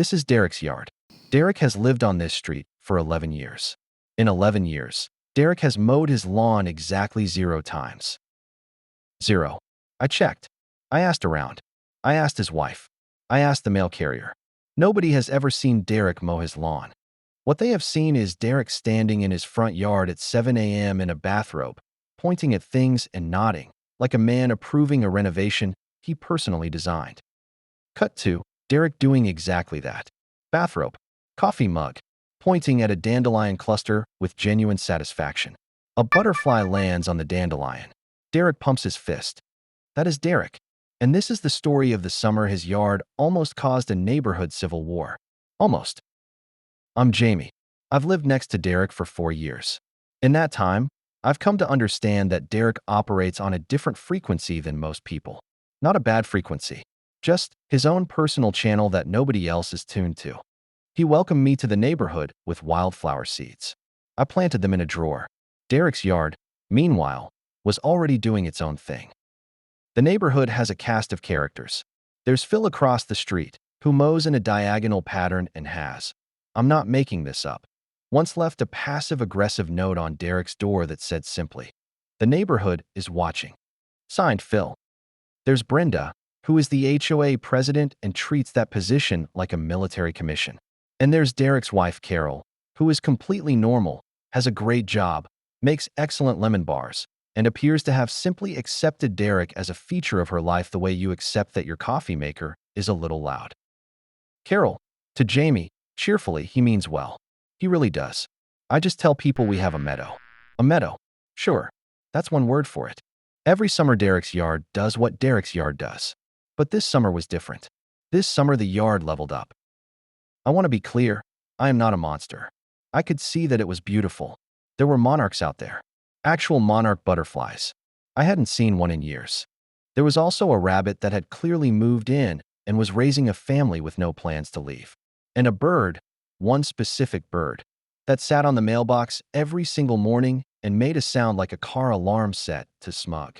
This is Derek's yard. Derek has lived on this street for 11 years. In 11 years, Derek has mowed his lawn exactly 0 times. 0. I checked. I asked around. I asked his wife. I asked the mail carrier. Nobody has ever seen Derek mow his lawn. What they have seen is Derek standing in his front yard at 7 a.m. in a bathrobe, pointing at things and nodding, like a man approving a renovation he personally designed. Cut to Derek doing exactly that. Bathrobe, coffee mug, pointing at a dandelion cluster with genuine satisfaction. A butterfly lands on the dandelion. Derek pumps his fist. That is Derek. And this is the story of the summer his yard almost caused a neighborhood civil war. Almost. I'm Jamie. I've lived next to Derek for 4 years. In that time, I've come to understand that Derek operates on a different frequency than most people. Not a bad frequency, just his own personal channel that nobody else is tuned to. He welcomed me to the neighborhood with wildflower seeds. I planted them in a drawer. Derek's yard, meanwhile, was already doing its own thing. The neighborhood has a cast of characters. There's Phil across the street, who mows in a diagonal pattern and has, I'm not making this up, once left a passive-aggressive note on Derek's door that said simply, "The neighborhood is watching." Signed, Phil. There's Brenda, who is the HOA president and treats that position like a military commission. And there's Derek's wife, Carol, who is completely normal, has a great job, makes excellent lemon bars, and appears to have simply accepted Derek as a feature of her life the way you accept that your coffee maker is a little loud. Carol, to Jamie, cheerfully, he means well. He really does. I just tell people we have a meadow. A meadow. Sure, that's one word for it. Every summer Derek's yard does what Derek's yard does. But this summer was different. This summer the yard leveled up. I want to be clear, I am not a monster. I could see that it was beautiful. There were monarchs out there. Actual monarch butterflies. I hadn't seen one in years. There was also a rabbit that had clearly moved in and was raising a family with no plans to leave. And a bird, one specific bird, that sat on the mailbox every single morning and made a sound like a car alarm set to Smug.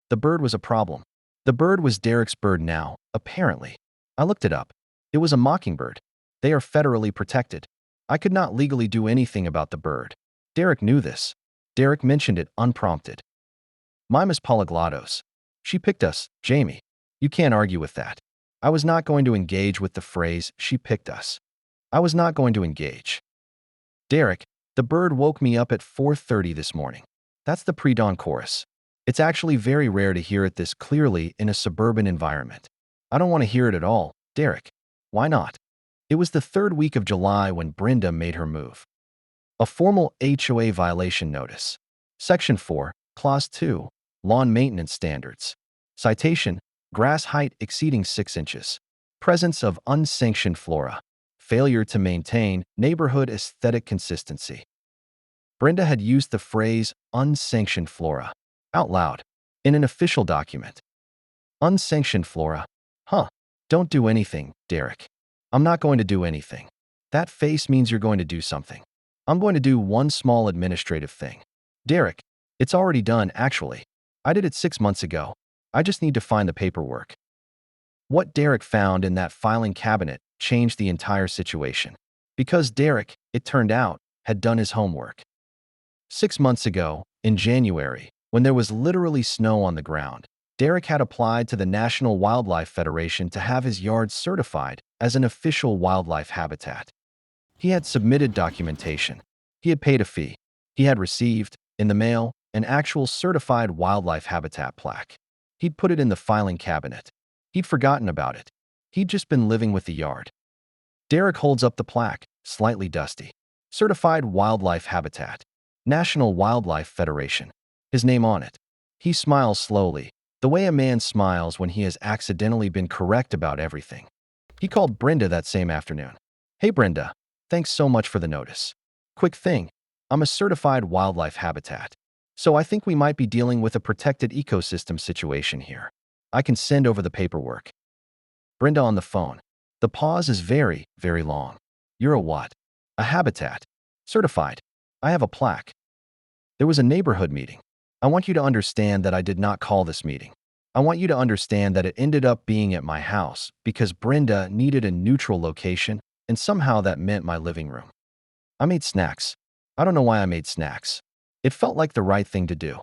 The bird was a problem. The bird was Derek's bird now, apparently. I looked it up. It was a mockingbird. They are federally protected. I could not legally do anything about the bird. Derek knew this. Derek mentioned it unprompted. Mimas polyglottos. She picked us, Jamie. You can't argue with that. I was not going to engage with the phrase, she picked us. I was not going to engage. Derek, the bird woke me up at 4:30 this morning. That's the pre-dawn chorus. It's actually very rare to hear it this clearly in a suburban environment. I don't want to hear it at all, Derek. Why not? It was the 3rd week of July when Brenda made her move. A formal HOA violation notice. Section 4, Clause 2, Lawn Maintenance Standards. Citation, grass height exceeding 6 inches. Presence of unsanctioned flora. Failure to maintain neighborhood aesthetic consistency. Brenda had used the phrase unsanctioned flora out loud in an official document. Unsanctioned flora. Huh. Don't do anything, Derek. I'm not going to do anything. That face means you're going to do something. I'm going to do one small administrative thing. Derek, it's already done, actually. I did it 6 months ago. I just need to find the paperwork. What Derek found in that filing cabinet changed the entire situation. Because Derek, it turned out, had done his homework. 6 months ago, in January, when there was literally snow on the ground, Derek had applied to the National Wildlife Federation to have his yard certified as an official wildlife habitat. He had submitted documentation. He had paid a fee. He had received, in the mail, an actual certified wildlife habitat plaque. He'd put it in the filing cabinet. He'd forgotten about it. He'd just been living with the yard. Derek holds up the plaque, slightly dusty. Certified Wildlife Habitat. National Wildlife Federation. His name on it. He smiles slowly, the way a man smiles when he has accidentally been correct about everything. He called Brenda that same afternoon. Hey Brenda, thanks so much for the notice. Quick thing, I'm a certified wildlife habitat. So I think we might be dealing with a protected ecosystem situation here. I can send over the paperwork. Brenda on the phone. The pause is very, very long. You're a what? A habitat. Certified. I have a plaque. There was a neighborhood meeting. I want you to understand that I did not call this meeting. I want you to understand that it ended up being at my house because Brenda needed a neutral location, and somehow that meant my living room. I made snacks. I don't know why I made snacks. It felt like the right thing to do.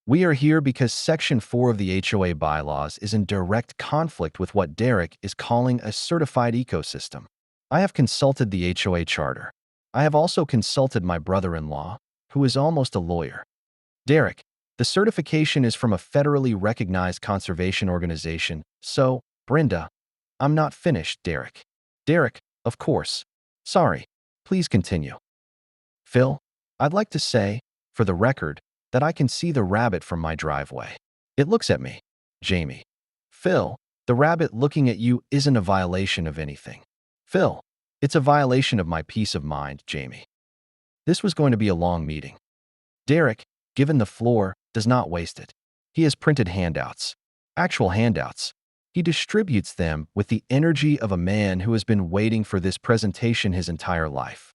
We are here because Section 4 of the HOA bylaws is in direct conflict with what Derek is calling a certified ecosystem. I have consulted the HOA charter. I have also consulted my brother-in-law, who is almost a lawyer. Derek, the certification is from a federally recognized conservation organization, so, Brenda, I'm not finished, Derek. Derek, of course. Sorry. Please continue. Phil, I'd like to say, for the record, that I can see the rabbit from my driveway. It looks at me. Jamie. Phil, the rabbit looking at you isn't a violation of anything. Phil, it's a violation of my peace of mind, Jamie. This was going to be a long meeting. Derek, given the floor, does not waste it. He has printed handouts. Actual handouts. He distributes them with the energy of a man who has been waiting for this presentation his entire life.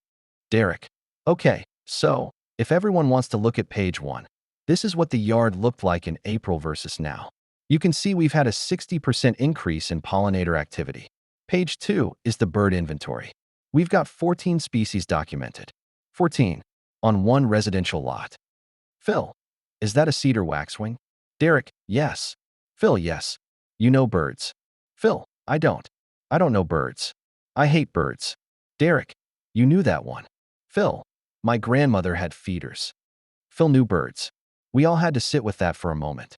Derek. Okay, so, if everyone wants to look at page 1, this is what the yard looked like in April versus now. You can see we've had a 60% increase in pollinator activity. Page 2 is the bird inventory. We've got 14 species documented. 14. On one residential lot. Phil, is that a cedar waxwing? Derek, yes. Phil, yes. You know birds. Phil, I don't. I don't know birds. I hate birds. Derek, you knew that one. Phil, my grandmother had feeders. Phil knew birds. We all had to sit with that for a moment.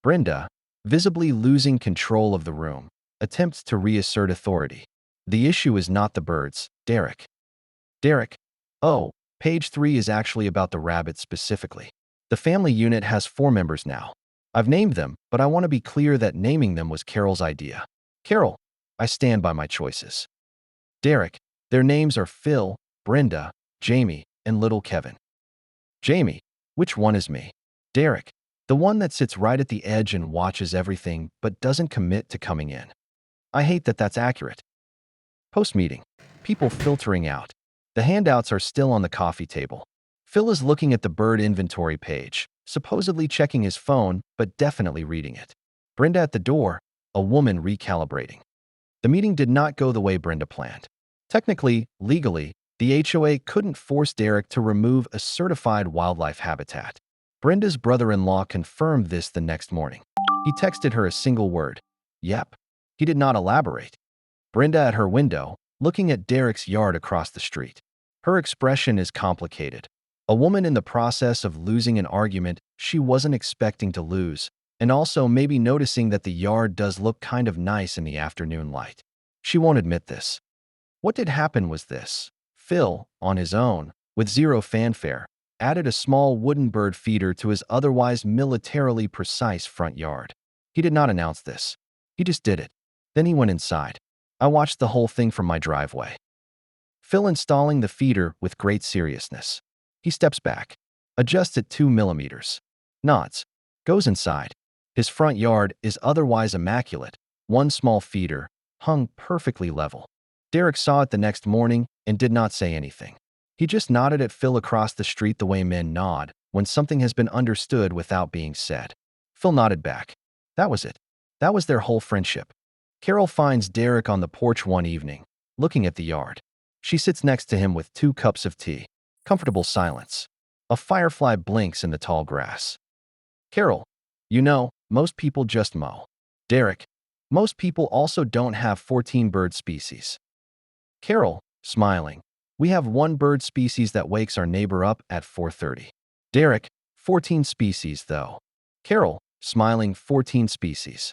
Brenda, visibly losing control of the room, attempts to reassert authority. The issue is not the birds, Derek. Derek, oh, page 3 is actually about the rabbits specifically. The family unit has 4 members now. I've named them, but I want to be clear that naming them was Carol's idea. Carol, I stand by my choices. Derek, their names are Phil, Brenda, Jamie, and little Kevin. Jamie, which one is me? Derek, the one that sits right at the edge and watches everything but doesn't commit to coming in. I hate that that's accurate. Post-meeting. People filtering out. The handouts are still on the coffee table. Phil is looking at the bird inventory page, supposedly checking his phone, but definitely reading it. Brenda at the door, a woman recalibrating. The meeting did not go the way Brenda planned. Technically, legally, the HOA couldn't force Derek to remove a certified wildlife habitat. Brenda's brother-in-law confirmed this the next morning. He texted her a single word. Yep. He did not elaborate. Brenda at her window, looking at Derek's yard across the street. Her expression is complicated. A woman in the process of losing an argument she wasn't expecting to lose, and also maybe noticing that the yard does look kind of nice in the afternoon light. She won't admit this. What did happen was this. Phil, on his own, with zero fanfare, added a small wooden bird feeder to his otherwise militarily precise front yard. He did not announce this. He just did it. Then he went inside. I watched the whole thing from my driveway. Phil installing the feeder with great seriousness. He steps back, adjusts it 2 millimeters, nods, goes inside. His front yard is otherwise immaculate, one small feeder, hung perfectly level. Derek saw it the next morning and did not say anything. He just nodded at Phil across the street the way men nod when something has been understood without being said. Phil nodded back. That was it. That was their whole friendship. Carol finds Derek on the porch one evening, looking at the yard. She sits next to him with 2 cups of tea. Comfortable silence. A firefly blinks in the tall grass. Carol, you know, most people just mow. Derek, most people also don't have 14 bird species. Carol, smiling, we have 1 bird species that wakes our neighbor up at 4:30. Derek, 14 species though. Carol, smiling, 14 species.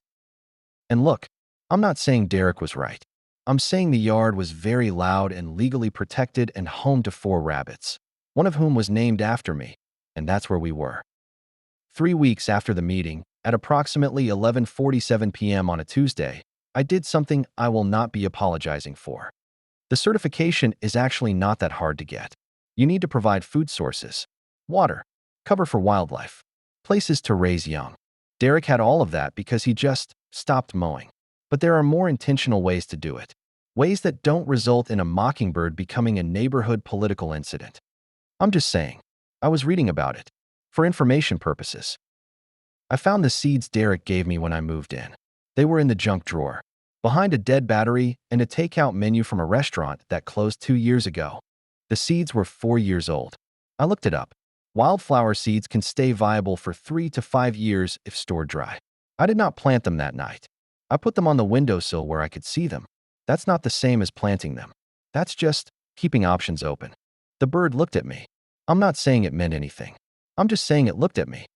And look, I'm not saying Derek was right. I'm saying the yard was very loud and legally protected and home to 4 rabbits, one of whom was named after me, and that's where we were. 3 weeks after the meeting, at approximately 11:47 p.m. on a Tuesday, I did something I will not be apologizing for. The certification is actually not that hard to get. You need to provide food sources, water, cover for wildlife, places to raise young. Derek had all of that because he just stopped mowing. But there are more intentional ways to do it. Ways that don't result in a mockingbird becoming a neighborhood political incident. I'm just saying. I was reading about it. For information purposes. I found the seeds Derek gave me when I moved in. They were in the junk drawer, behind a dead battery and a takeout menu from a restaurant that closed 2 years ago. The seeds were 4 years old. I looked it up. Wildflower seeds can stay viable for 3 to 5 years if stored dry. I did not plant them that night. I put them on the windowsill where I could see them. That's not the same as planting them. That's just keeping options open. The bird looked at me. I'm not saying it meant anything. I'm just saying it looked at me.